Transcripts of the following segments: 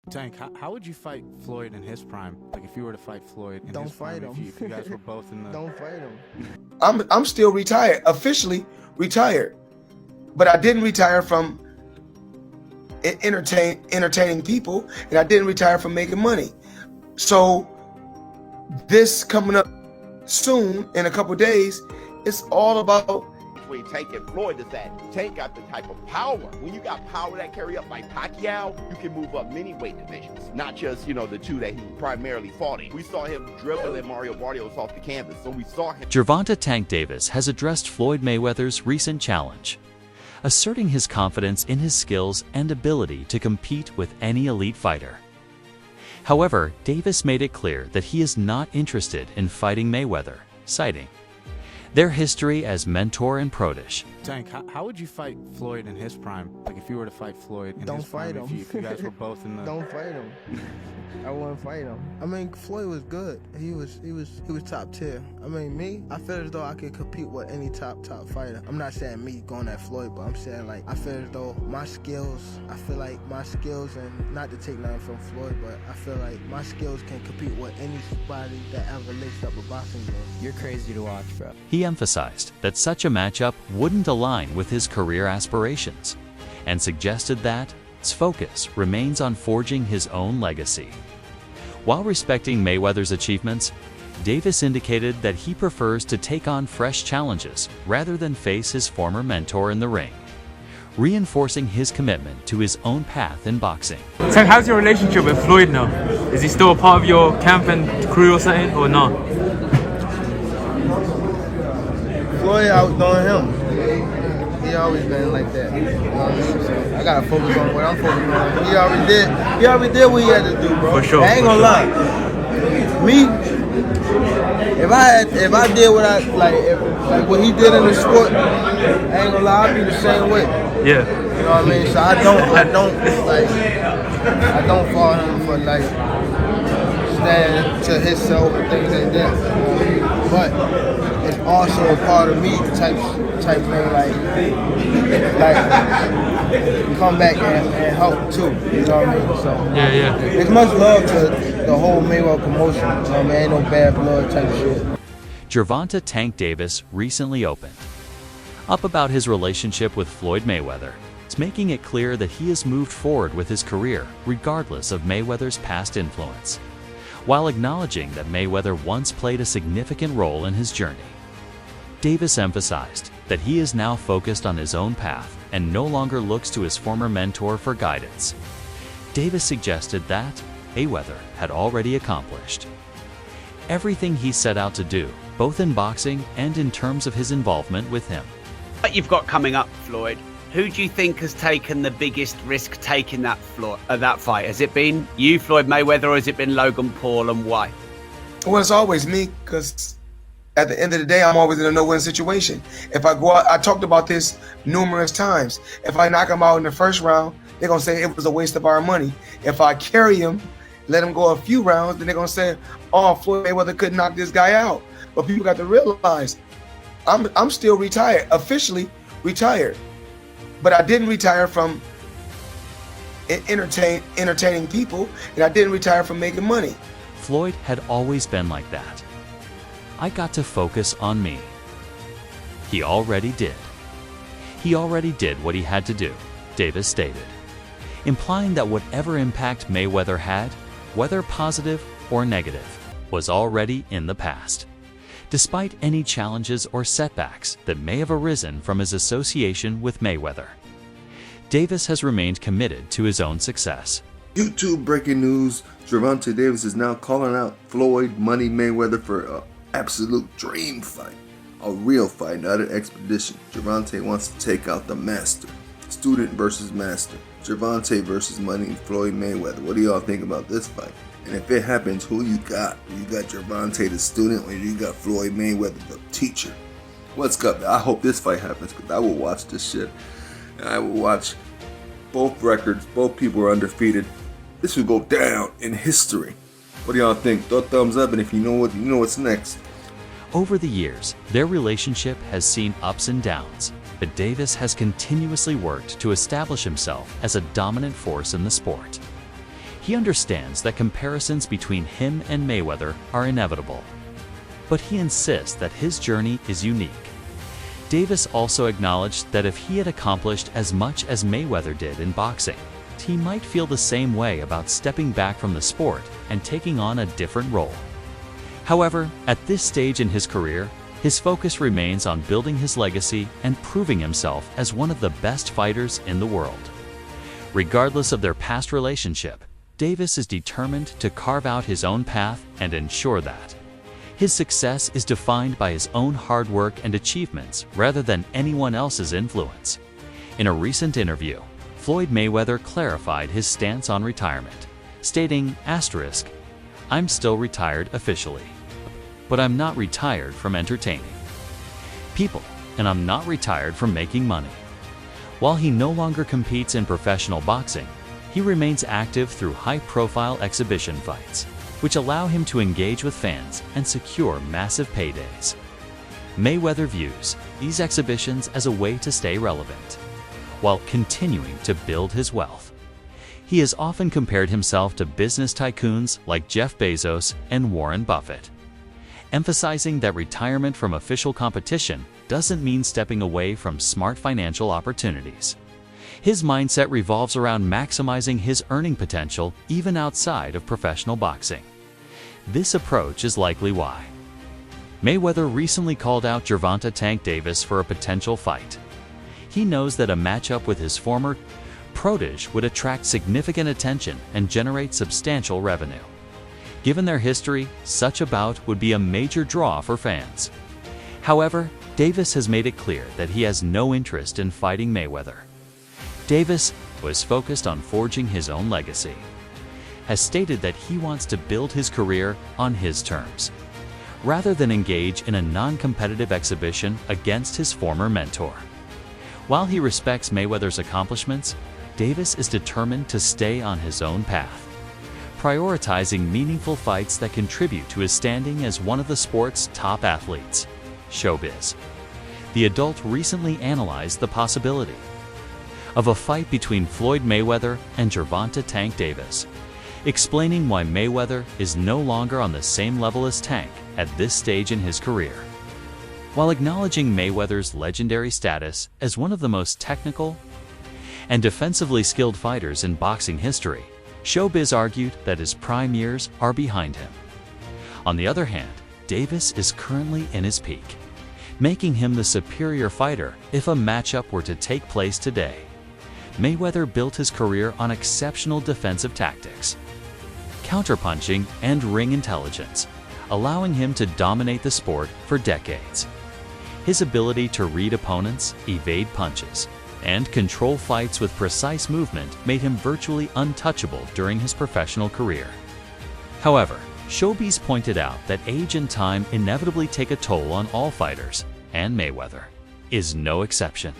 Tank, how would you fight Floyd in his prime? Like if you were to fight Floyd in Don't his fight prime, him. if you guys were both in the... Don't fight him. I'm still retired, officially retired, but I didn't retire from entertaining people, and I didn't retire from making money. So this coming up soon in a couple days, it's all about between Tank and Floyd is that Tank got the type of power. When you got power that carry up like Pacquiao, you can move up many weight divisions, not just, the two that he primarily fought in. We saw him dribbling Mario Barrios off the canvas, so we saw him. Gervonta "Tank" Davis has addressed Floyd Mayweather's recent challenge, asserting his confidence in his skills and ability to compete with any elite fighter. However, Davis made it clear that he is not interested in fighting Mayweather, citing their history as mentor and protege. Tank, how would you fight Floyd in his prime? Like if you were to fight Floyd in Don't his prime, fight him. if you guys were both in the... Don't fight him. I wouldn't fight him. I mean, Floyd was good. He was top tier. I mean, me, I feel as though I could compete with any top fighter. I'm not saying me going at Floyd, but I'm saying like I feel as though my skills. I feel like my skills, and not to take nothing from Floyd, but I feel like my skills can compete with anybody that ever laced up a boxing glove. You're crazy to watch, bro. He emphasized that such a matchup wouldn't align with his career aspirations, and suggested that his focus remains on forging his own legacy. While respecting Mayweather's achievements, Davis indicated that he prefers to take on fresh challenges rather than face his former mentor in the ring, reinforcing his commitment to his own path in boxing. So how's your relationship with Floyd now? Is he still a part of your camp and crew or something, or not? Floyd outdoing him. He always been like that. You know what I mean? So I gotta focus on what I'm focusing on. He already did what he had to do, bro. For sure. I ain't gonna lie. Me, if I did what I like what he did in the sport, I ain't gonna lie, I'd be the same way. Yeah. You know what I mean? So I don't follow him for like stand to himself and things like that. You know what I mean? But it's also a part of me type thing, like come back and help too. You know what I mean? So Yeah. it's much love to the whole Mayweather promotion. You know what I mean? Ain't no bad blood type shit. Gervonta "Tank" Davis recently opened up about his relationship with Floyd Mayweather, making it clear that he has moved forward with his career regardless of Mayweather's past influence, while acknowledging that Mayweather once played a significant role in his journey. Davis emphasized that he is now focused on his own path and no longer looks to his former mentor for guidance. Davis suggested that Mayweather had already accomplished everything he set out to do, both in boxing and in terms of his involvement with him. What you've got coming up, Floyd, who do you think has taken the biggest risk taking that fight? Has it been you, Floyd Mayweather, or has it been Logan Paul, and why? well, it's always me, because at the end of the day, I'm always in a no-win situation. If I go out, I talked about this numerous times. If I knock him out in the first round, they're gonna say it was a waste of our money. If I carry him, let him go a few rounds, then they're gonna say, oh, Floyd Mayweather couldn't knock this guy out. But people got to realize, I'm still retired, officially retired, but I didn't retire from entertaining people, and I didn't retire from making money. Floyd had always been like that. I got to focus on me. He already did. He already did what he had to do, Davis stated, implying that whatever impact Mayweather had, whether positive or negative, was already in the past, despite any challenges or setbacks that may have arisen from his association with Mayweather. Davis has remained committed to his own success. YouTube breaking news: Gervonta Davis is now calling out Floyd Money Mayweather for an absolute dream fight. A real fight, not an expedition. Gervonta wants to take out the master. Student versus master. Gervonta versus Money Floyd Mayweather. What do y'all think about this fight? And if it happens, who you got? You got Gervonta the student, or you got Floyd Mayweather the teacher? What's up? I hope this fight happens, because I will watch this shit. And I will watch both records. Both people are undefeated. This will go down in history. What do y'all think? Throw a thumbs up, and if you know what's next. Over the years, their relationship has seen ups and downs, but Davis has continuously worked to establish himself as a dominant force in the sport. He understands that comparisons between him and Mayweather are inevitable, but he insists that his journey is unique. Davis also acknowledged that if he had accomplished as much as Mayweather did in boxing, he might feel the same way about stepping back from the sport and taking on a different role. However, at this stage in his career, his focus remains on building his legacy and proving himself as one of the best fighters in the world. Regardless of their past relationship, Davis is determined to carve out his own path and ensure that his success is defined by his own hard work and achievements rather than anyone else's influence. In a recent interview, Floyd Mayweather clarified his stance on retirement, stating, "I'm still retired officially, but I'm not retired from entertaining people, and I'm not retired from making money." While he no longer competes in professional boxing, he remains active through high-profile exhibition fights, which allow him to engage with fans and secure massive paydays. Mayweather views these exhibitions as a way to stay relevant, while continuing to build his wealth. He has often compared himself to business tycoons like Jeff Bezos and Warren Buffett, emphasizing that retirement from official competition doesn't mean stepping away from smart financial opportunities. His mindset revolves around maximizing his earning potential even outside of professional boxing. This approach is likely why Mayweather recently called out Gervonta "Tank" Davis for a potential fight. He knows that a matchup with his former protege would attract significant attention and generate substantial revenue. Given their history, such a bout would be a major draw for fans. However, Davis has made it clear that he has no interest in fighting Mayweather. Davis, who is focused on forging his own legacy, has stated that he wants to build his career on his terms, rather than engage in a non-competitive exhibition against his former mentor. While he respects Mayweather's accomplishments, Davis is determined to stay on his own path, prioritizing meaningful fights that contribute to his standing as one of the sport's top athletes. Showbiz. The adult recently analyzed the possibility of a fight between Floyd Mayweather and Gervonta "Tank" Davis, explaining why Mayweather is no longer on the same level as Tank at this stage in his career. While acknowledging Mayweather's legendary status as one of the most technical and defensively skilled fighters in boxing history, Showbiz argued that his prime years are behind him. On the other hand, Davis is currently in his peak, making him the superior fighter if a matchup were to take place today. Mayweather built his career on exceptional defensive tactics, counterpunching, and ring intelligence, allowing him to dominate the sport for decades. His ability to read opponents, evade punches, and control fights with precise movement made him virtually untouchable during his professional career. However, Showbiz pointed out that age and time inevitably take a toll on all fighters, and Mayweather is no exception.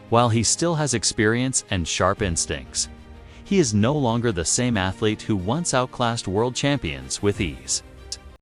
While he still has experience and sharp instincts, he is no longer the same athlete who once outclassed world champions with ease.